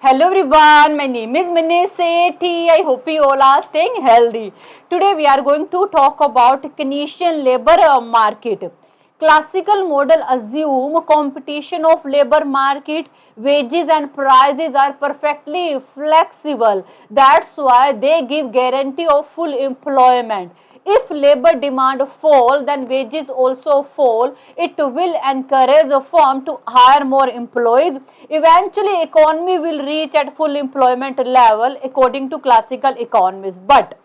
Hello everyone, my name is Minnie Sethi. I hope you all are staying healthy. Today we are going to talk about Keynesian labor market. Classical model assume competition of labor market, wages and prices are perfectly flexible. That's why they give guarantee of full employment. If labor demand fall, then wages also fall. It will encourage a firm to hire more employees. Eventually, economy will reach at full employment level according to classical economists. But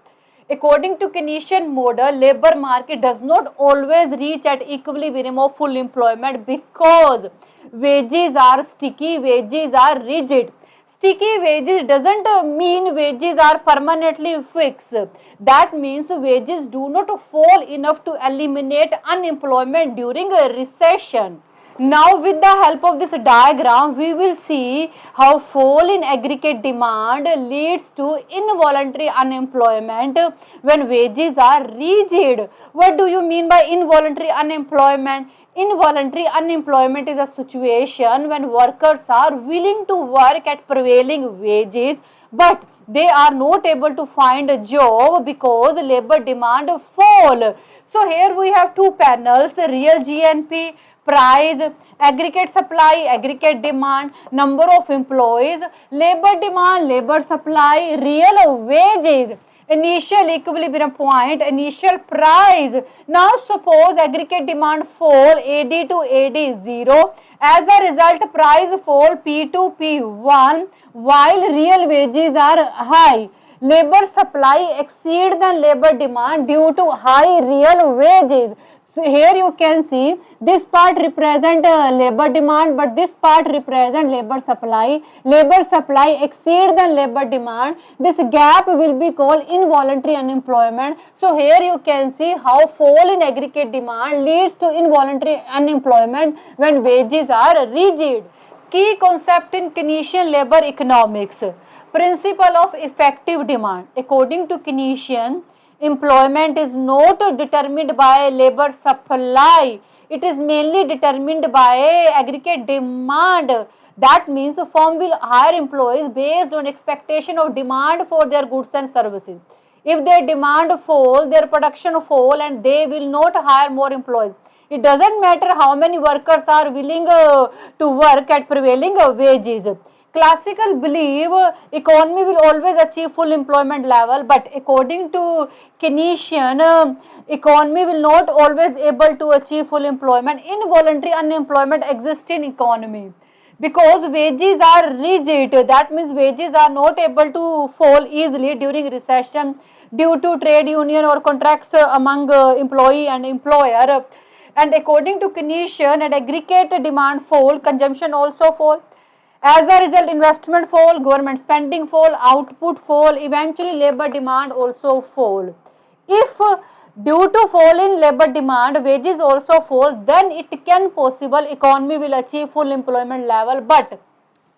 according to Keynesian model, labor market does not always reach at equilibrium of full employment because wages are sticky, wages are rigid. Sticky wages doesn't mean wages are permanently fixed. That means wages do not fall enough to eliminate unemployment during a recession. Now with the help of this diagram, we will see how fall in aggregate demand leads to involuntary unemployment when wages are rigid. What do you mean by involuntary unemployment? Involuntary unemployment is a situation when workers are willing to work at prevailing wages but they are not able to find a job because labor demand fall. So here we have two panels, real GNP, price, aggregate supply, aggregate demand, number of employees, labor demand, labor supply, real wages, initial equilibrium point, initial price. Now suppose aggregate demand fall, AD to AD is 0. As a result, price fall P to P1 while real wages are high. Labor supply exceed the labor demand due to high real wages. So here you can see this part represent labor demand, but this part represent labor supply. Labor supply exceed the labor demand. This gap will be called involuntary unemployment. So here you can see how fall in aggregate demand leads to involuntary unemployment when wages are rigid. Key concept in Keynesian labor economics. Principle of effective demand. According to Keynesian, employment is not determined by labor supply. It is mainly determined by aggregate demand. That means a firm will hire employees based on expectation of demand for their goods and services. If their demand fall, their production fall and they will not hire more employees. It doesn't matter how many workers are willing to work at prevailing wages. Classical believe economy will always achieve full employment level, but according to Keynesian, economy will not always able to achieve full employment. Involuntary unemployment exists in economy because wages are rigid. That means wages are not able to fall easily during recession due to trade union or contracts among employee and employer. And according to Keynesian, and aggregate demand fall, consumption also fall. As a result, investment fall, government spending fall, output fall, eventually labor demand also fall. If due to fall in labor demand, wages also fall, then it can possible economy will achieve full employment level. But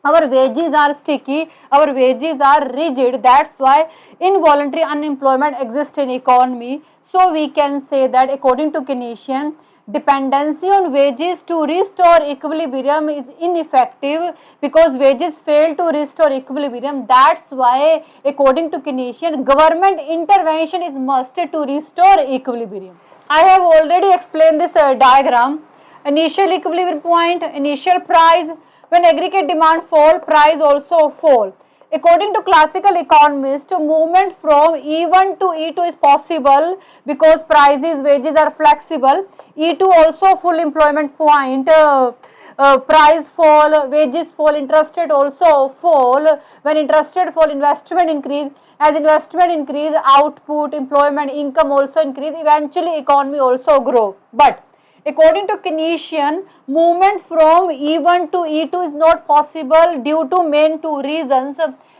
our wages are sticky, our wages are rigid. That's why involuntary unemployment exists in economy. So we can say that according to Keynesian, dependency on wages to restore equilibrium is ineffective because wages fail to restore equilibrium. That's why according to Keynesian, government intervention is must to restore equilibrium. I have already explained this diagram. Initial equilibrium point, initial price. When aggregate demand fall, price also fall. According to classical economists, movement from E1 to E2 is possible because prices, wages are flexible. E2 also full employment point. Price fall, wages fall, interest rate also fall. When interest rate fall, investment increase. As investment increase, output, employment, income also increase. Eventually, economy also grow. But according to Keynesian, movement from E1 to E2 is not possible due to main two reasons.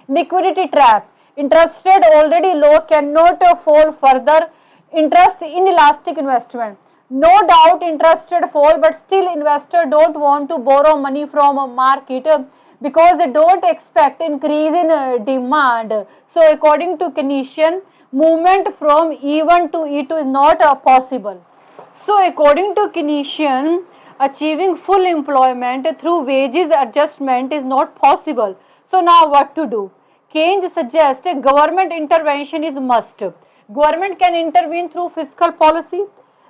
Liquidity trap. Interest rate already low, cannot fall further. Interest inelastic investment. No doubt interest rate fall, but still investors don't want to borrow money from a market because they don't expect increase in demand. So according to Keynesian, movement from E1 to E2 is not possible. So according to Keynesian, achieving full employment through wages adjustment is not possible. So now what to do? Keynes suggests government intervention is must. Government can intervene through fiscal policy.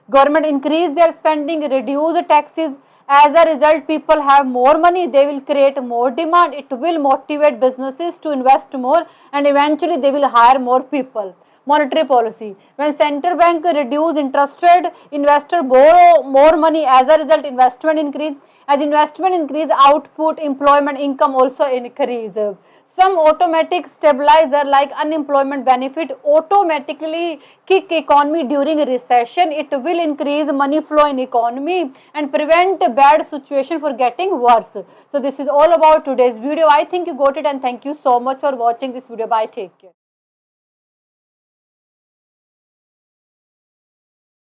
Government increase their spending, reduce taxes. As a result, people have more money, they will create more demand. It will motivate businesses to invest more, and eventually they will hire more people. Monetary policy. When central bank reduce interest rate, investor borrow more money. As a result, investment increase. As investment increase, output, employment, income also increase. Some automatic stabilizer like unemployment benefit automatically kick economy during recession. It will increase money flow in economy and prevent bad situation for getting worse. So this is all about today's video. I think you got it, and thank you so much for watching this video. Bye, take care.